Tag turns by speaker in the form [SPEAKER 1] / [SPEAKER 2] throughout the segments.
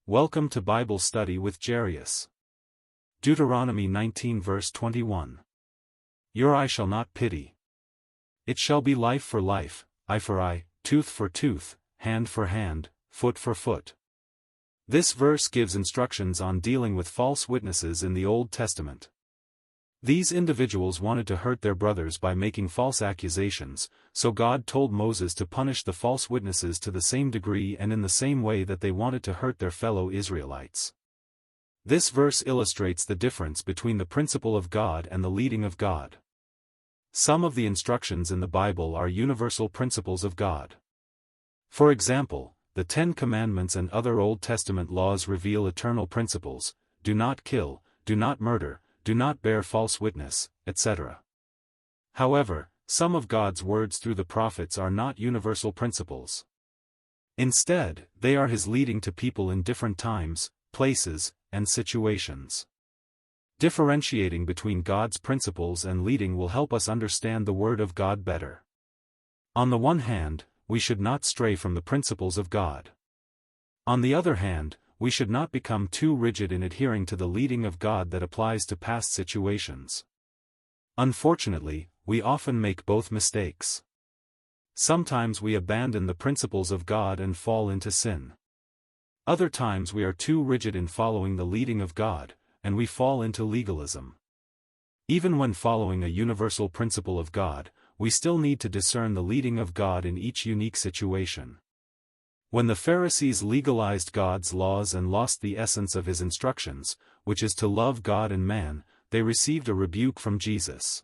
[SPEAKER 1] Welcome to Bible Study with Jarius. Deuteronomy 19 verse 21. Your eye shall not pity. It shall be life for life, eye for eye, tooth for tooth, hand for hand, foot for foot. This verse gives instructions on dealing with false witnesses in the Old Testament. These individuals wanted to hurt their brothers by making false accusations, so God told Moses to punish the false witnesses to the same degree and in the same way that they wanted to hurt their fellow Israelites. This verse illustrates the difference between the principle of God and the leading of God. Some of the instructions in the Bible are universal principles of God. For example, the Ten Commandments and other Old Testament laws reveal eternal principles: do not kill, do not murder, do not bear false witness, etc. However, some of God's words through the prophets are not universal principles. Instead, they are His leading to people in different times, places, and situations. Differentiating between God's principles and leading will help us understand the Word of God better. On the one hand, we should not stray from the principles of God. On the other hand, we should not become too rigid in adhering to the leading of God that applies to past situations. Unfortunately, we often make both mistakes. Sometimes we abandon the principles of God and fall into sin. Other times we are too rigid in following the leading of God, and we fall into legalism. Even when following a universal principle of God, we still need to discern the leading of God in each unique situation. When the Pharisees legalized God's laws and lost the essence of His instructions, which is to love God and man, they received a rebuke from Jesus.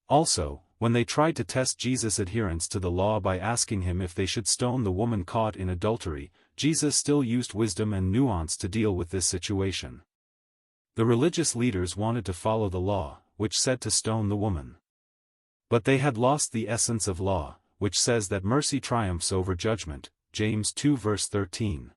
[SPEAKER 1] Also, when they tried to test Jesus' adherence to the law by asking Him if they should stone the woman caught in adultery, Jesus still used wisdom and nuance to deal with this situation. The religious leaders wanted to follow the law, which said to stone the woman. But they had lost the essence of law, which says that mercy triumphs over judgment, James 2 verse 13.